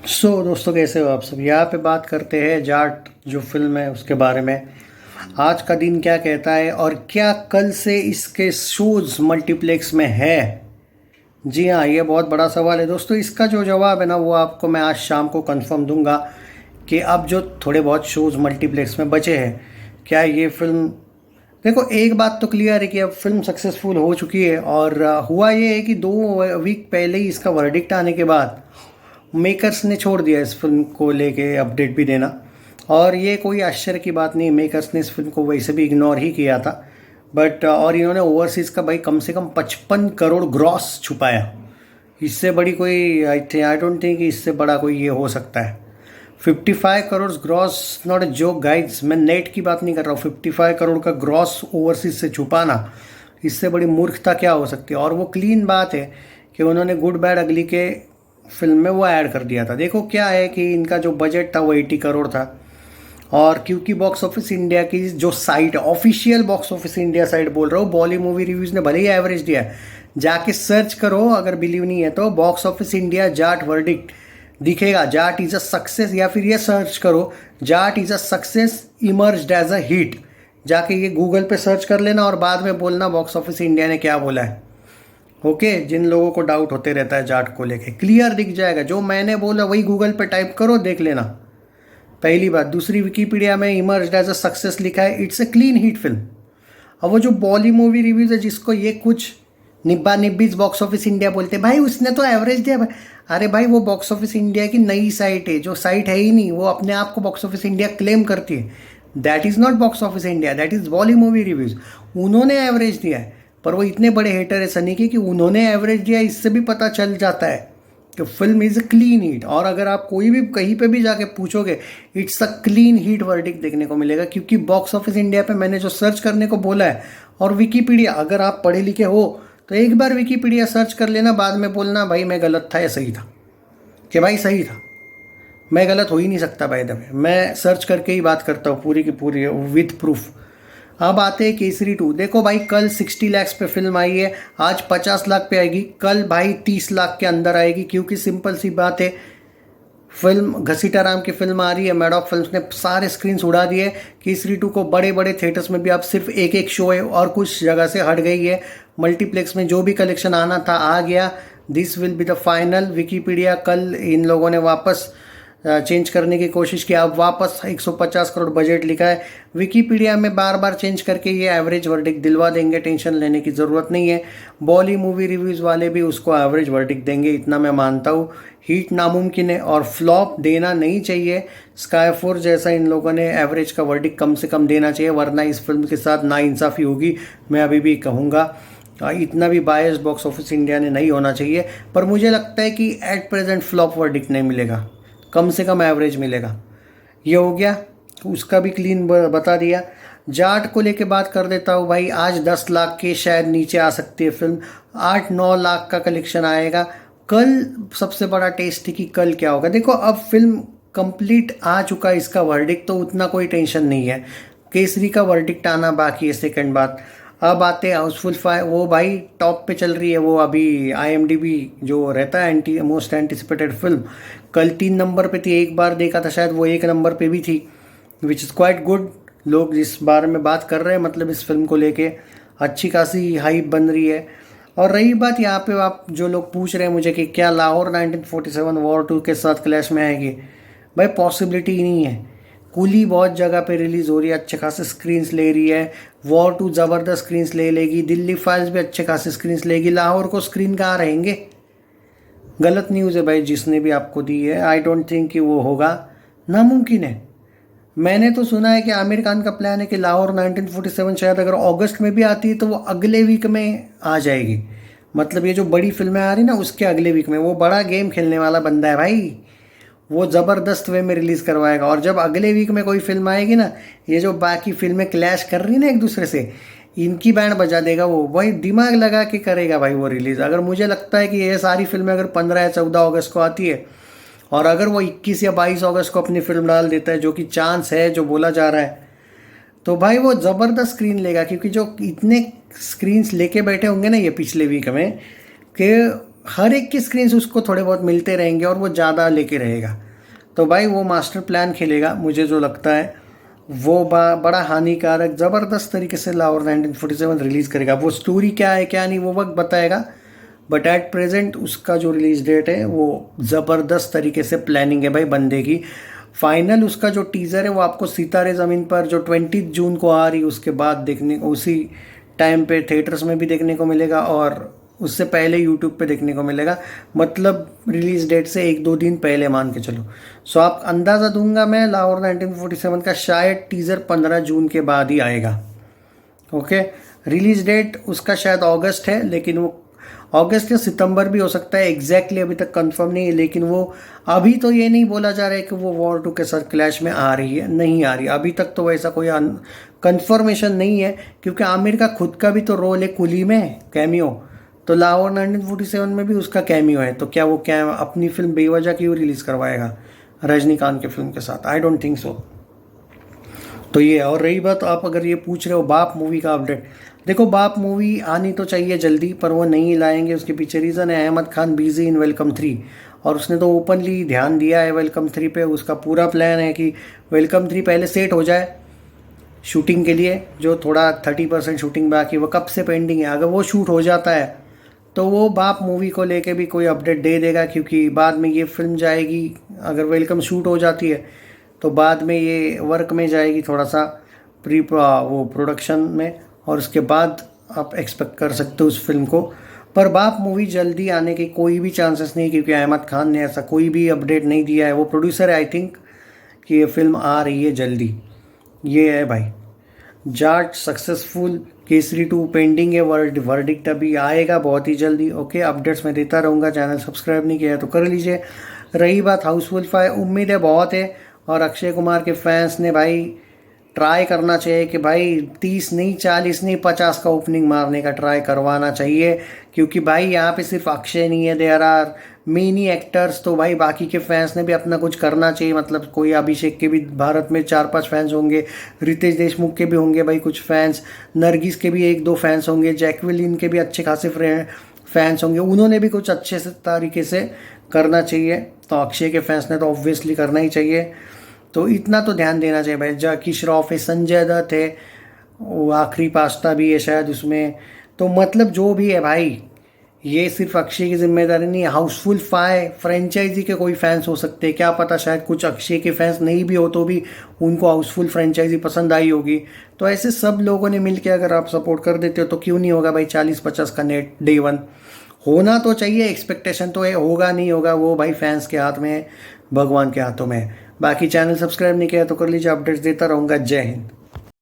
दोस्तों कैसे हो आप सब। यहाँ पे बात करते हैं जाट जो फिल्म है उसके बारे में। आज का दिन क्या कहता है और क्या कल से इसके शोज मल्टीप्लेक्स में है। जी हाँ, ये बहुत बड़ा सवाल है दोस्तों। इसका जो जवाब है ना वो आपको मैं आज शाम को कंफर्म दूंगा कि अब जो थोड़े बहुत शोज मल्टीप्लेक्स में बचे हैं, क्या ये फिल्म। देखो, एक बात तो क्लियर है कि अब फिल्म सक्सेसफुल हो चुकी है और हुआ ये है कि 2 वीक पहले ही इसका वर्डिक्ट आने के बाद मेकर्स ने छोड़ दिया इस फिल्म को लेके अपडेट भी देना। और ये कोई आश्चर्य की बात नहीं, मेकर्स ने इस फिल्म को वैसे भी इग्नोर ही किया था। बट और इन्होंने ओवरसीज़ का भाई कम से कम 55 करोड़ ग्रॉस छुपाया। इससे बड़ी कोई आई डोंट थिंक इससे बड़ा कोई ये हो सकता है। 55 crore gross not a joke guides. मैं नेट की बात नहीं कर रहा हूँ, 55 करोड़ का ग्रॉस ओवरसीज से छुपाना, इससे बड़ी मूर्खता क्या हो सकती है। और वो क्लीन बात है कि उन्होंने गुड बैड अगली के फिल्म में वो ऐड कर दिया था। देखो क्या है कि इनका जो बजट था वो 80 करोड़ था। और क्योंकि बॉक्स ऑफिस इंडिया की जो site, official box office India site बोल रहा हूँ, बॉली मूवी रिव्यूज़ ने भले ही एवरेज दिया है, जाके सर्च करो अगर बिलीव नहीं है तो। Box office India Jat verdict दिखेगा, जाट इज़ अ सक्सेस, या फिर ये सर्च करो Jaat is a success emerged as a hit. जाके ये गूगल पे सर्च कर लेना और बाद में बोलना बॉक्स ऑफिस इंडिया ने क्या बोला है। ओके, जिन लोगों को डाउट होते रहता है जाट को लेके, क्लियर दिख जाएगा। जो मैंने बोला वही गूगल पे टाइप करो, देख लेना। पहली बात। दूसरी, विकीपीडिया में इमर्ज्ड एज अ सक्सेस लिखा है, it's a clean hit film. अब वो जो बॉली मूवी रिव्यूज है जिसको ये कुछ निब्बा निब्बीज बॉक्स ऑफिस इंडिया बोलते हैं, भाई उसने तो एवरेज दिया भाई। अरे भाई, वो बॉक्स ऑफिस इंडिया की नई साइट है, जो साइट है ही नहीं, वो अपने आप को बॉक्स ऑफिस इंडिया क्लेम करती है। That is not box office India, that is bolly movie reviews. उन्होंने एवरेज दिया है, पर वो इतने बड़े हेटर है सनी के कि उन्होंने एवरेज दिया। इससे भी पता चल जाता है कि film is a clean heat. और अगर आप कोई भी कहीं पे भी जाके पूछोगे, it's a clean heat verdict देखने को मिलेगा। क्योंकि बॉक्स ऑफिस इंडिया पे मैंने जो सर्च करने को बोला है, और विकीपीडिया, अगर आप पढ़े लिखे हो तो एक बार विकीपीडिया सर्च कर लेना, बाद में बोलना भाई मैं गलत था या सही था, कि भाई सही था। मैं गलत हो ही नहीं सकता बाय द वे, मैं सर्च करके ही बात करता हूँ पूरी की पूरी विथ प्रूफ। अब आते हैं केसरी 2। देखो भाई, कल 60 लाख पे फिल्म आई है, आज 50 लाख पे आएगी, कल भाई 30 लाख के अंदर आएगी। क्योंकि सिंपल सी बात है, फिल्म घसीटा राम की फिल्म आ रही है, मैडॉक फिल्म्स ने सारे स्क्रीन्स उड़ा दिए। केसरी 2 को बड़े बड़े थिएटर्स में भी अब सिर्फ एक एक शो है और कुछ जगह से हट गई है। मल्टीप्लेक्स में जो भी कलेक्शन आना था आ गया। This will be the final. Wikipedia कल इन लोगों ने वापस चेंज करने की कोशिश की, अब वापस 150 करोड़ बजट लिखा है। विकीपीडिया में बार बार चेंज करके ये एवरेज वर्डिक्ट दिलवा देंगे, टेंशन लेने की ज़रूरत नहीं है। बॉली मूवी रिव्यूज़ वाले भी उसको एवरेज वर्डिक्ट देंगे, इतना मैं मानता हूँ। हीट नामुमकिन है और फ्लॉप देना नहीं चाहिए। स्काई फोर जैसा इन लोगों ने एवरेज का वर्डिक्ट कम से कम देना चाहिए, वरना इस फिल्म के साथ नाइंसाफ़ी होगी। मैं अभी भी कहूँगा इतना भी बायस बॉक्स ऑफिस इंडिया ने नहीं होना चाहिए। पर मुझे लगता है कि एट प्रेजेंट फ्लॉप वर्डिक्ट नहीं मिलेगा, कम से कम एवरेज मिलेगा। ये हो गया, उसका भी क्लीन बता दिया। जाट को लेके बात कर देता हूँ भाई। आज 10 लाख के शायद नीचे आ सकती है फिल्म, 8-9 लाख का कलेक्शन आएगा। कल सबसे बड़ा टेस्ट है कि कल क्या होगा। देखो, अब फिल्म कंप्लीट आ चुका है, इसका वर्डिक्ट, तो उतना कोई टेंशन नहीं है। केसरी का वर्डिक्ट आना बाकी है, सेकंड बात। अब आते हैं हाउसफुल 5। वो भाई टॉप पे चल रही है, वो अभी IMDb जो रहता है एंटी मोस्ट एंटिसिपेटेड फिल्म, कल 3 नंबर पे थी। एक बार देखा था शायद वो 1 नंबर पे भी थी, विच इज़ क्वाइट गुड। लोग जिस बारे में बात कर रहे हैं, मतलब इस फिल्म को लेके अच्छी खासी हाइप बन रही है। और रही बात यहाँ पे, आप जो लोग पूछ रहे हैं मुझे कि क्या लाहौर 1947 वॉर 2 के साथ क्लैश में आएगी, भाई पॉसिबिलिटी ही नहीं है। कुली बहुत जगह पे रिलीज़ हो रही है, अच्छे खासे स्क्रीन्स ले रही है। वॉर 2 ज़बरदस्त स्क्रीन्स ले लेगी, दिल्ली फाइल्स भी अच्छे खासे स्क्रीन्स लेगी। लाहौर को स्क्रीन कहाँ रहेंगे। गलत न्यूज़ है भाई जिसने भी आपको दी है, आई डोंट थिंक कि वो होगा, नामुमकिन है। मैंने तो सुना है कि आमिर खान का प्लान है कि लाहौर 1947 शायद अगर अगस्त में भी आती है तो वो अगले वीक में आ जाएगी। मतलब ये जो बड़ी फिल्में आ रही ना उसके अगले वीक में। वो बड़ा गेम खेलने वाला बंदा है भाई, वो ज़बरदस्त वे में रिलीज़ करवाएगा। और जब अगले वीक में कोई फिल्म आएगी ना, ये जो बाकी फिल्में क्लैश कर रही ना एक दूसरे से, इनकी बैंड बजा देगा वो। भाई दिमाग लगा के करेगा भाई वो रिलीज़। अगर मुझे लगता है कि ये सारी फिल्में अगर 15 या 14 अगस्त को आती है, और अगर वो 21 या 22 अगस्त को अपनी फिल्म डाल देता है, जो कि चांस है, जो बोला जा रहा है, तो भाई वो ज़बरदस्त स्क्रीन लेगा। क्योंकि जो इतने स्क्रीन्स लेके बैठे होंगे ना ये पिछले वीक में, कि हर एक की स्क्रीन उसको थोड़े बहुत मिलते रहेंगे और वो ज़्यादा लेके रहेगा। तो भाई वो मास्टर प्लान खेलेगा, मुझे जो लगता है वो बड़ा हानिकारक ज़बरदस्त तरीके से लाहौर 1947 रिलीज़ करेगा। वो स्टोरी क्या है क्या नहीं वो वक्त बताएगा, बट एट प्रेजेंट उसका जो रिलीज़ डेट है वो ज़बरदस्त तरीके से प्लानिंग है भाई बंदे की। फाइनल उसका जो टीज़र है वो आपको सितारे ज़मीन पर जो 20 जून को आ रही उसके बाद देखने को, उसी टाइम पे थिएटर्स में भी देखने को मिलेगा और उससे पहले यूट्यूब पे देखने को मिलेगा। मतलब रिलीज़ डेट से 1-2 दिन पहले मान के चलो। सो आप अंदाज़ा दूंगा मैं लाहौर 1947 का शायद टीज़र 15 जून के बाद ही आएगा। ओके, रिलीज़ डेट उसका शायद अगस्त है, लेकिन वो अगस्त या सितंबर भी हो सकता है, एग्जैक्टली अभी तक कंफर्म नहीं है। लेकिन वो अभी तो ये नहीं बोला जा रहा है कि वो वॉर 2 के साथ क्लैश में आ रही है, नहीं आ रही अभी तक, तो वैसा कोई कंफर्मेशन नहीं है। क्योंकि आमिर का खुद का भी तो रोल है कुली में, कैमियो। तो लाहौर 1947 में भी उसका कैमियो है, तो क्या वो अपनी फिल्म बेवजह क्यों रिलीज़ करवाएगा रजनीकांत के फिल्म के साथ? I don't think so. तो ये, और रही बात आप अगर ये पूछ रहे हो बाप मूवी का अपडेट, देखो बाप मूवी आनी तो चाहिए जल्दी, पर वो नहीं लाएंगे। उसके पीछे रीज़न है Ahmed Khan busy in welcome 3, और उसने तो ओपनली ध्यान दिया है वेलकम 3 पे। उसका पूरा प्लान है कि वेलकम 3 पहले सेट हो जाए शूटिंग के लिए, जो थोड़ा 30% शूटिंग बाकी वो कब से पेंडिंग है। अगर वो शूट हो जाता है तो वो बाप मूवी को लेके भी कोई अपडेट दे देगा, क्योंकि बाद में ये फिल्म जाएगी, अगर वेलकम शूट हो जाती है तो बाद में ये वर्क में जाएगी थोड़ा सा वो प्रोडक्शन में, और उसके बाद आप एक्सपेक्ट कर सकते हो उस फिल्म को। पर बाप मूवी जल्दी आने के कोई भी चांसेस नहीं, क्योंकि अहमद खान ने ऐसा कोई भी अपडेट नहीं दिया है। वो प्रोड्यूसर है आई थिंक कि ये फिल्म आ रही है जल्दी। ये है भाई जाट सक्सेसफुल, केसरी 2 पेंडिंग है, वर्डिक्ट अभी आएगा बहुत ही जल्दी। ओके, अपडेट्स मैं देता रहूँगा। चैनल सब्सक्राइब नहीं किया है तो कर लीजिए। रही बात हाउसफुल 5, उम्मीद है बहुत है, और अक्षय कुमार के फैंस ने भाई ट्राई करना चाहिए कि भाई 30 नहीं 40 नहीं 50 का ओपनिंग मारने का ट्राई करवाना चाहिए। क्योंकि भाई यहाँ पे सिर्फ अक्षय नहीं है, देयर आर मेनी एक्टर्स। तो भाई बाकी के फैंस ने भी अपना कुछ करना चाहिए। मतलब कोई अभिषेक के भी भारत में 4-5 फैंस होंगे, रितेश देशमुख के भी होंगे भाई कुछ फैंस, नरगिस के भी 1-2 फैंस होंगे, जैकविलिन के भी अच्छे खासे फैंस होंगे। उन्होंने भी कुछ अच्छे से तरीके से करना चाहिए। तो अक्षय के फैंस ने तो ऑब्वियसली करना ही चाहिए। तो इतना तो ध्यान देना चाहिए भाई। जैकी श्रॉफ है, संजय दत्त है, वो आखिरी पास्ता भी है शायद उसमें। तो मतलब जो भी है भाई, ये सिर्फ अक्षय की जिम्मेदारी नहीं है। हाउसफुल 5 फ्रेंचाइजी के कोई फैंस हो सकते हैं, क्या पता शायद कुछ अक्षय के फैंस नहीं भी हो तो भी उनको हाउसफुल फ्रेंचाइजी पसंद आई होगी। तो ऐसे सब लोगों ने मिलकर अगर आप सपोर्ट कर देते हो तो क्यों नहीं होगा भाई 40-50 का नेट डे 1 होना तो चाहिए। एक्सपेक्टेशन तो है, होगा नहीं होगा वो भाई फैंस के हाथ में है, भगवान के हाथों में है। बाकी चैनल सब्सक्राइब नहीं किया तो कर लीजिए, अपडेट्स देता रहूँगा। जय हिंद।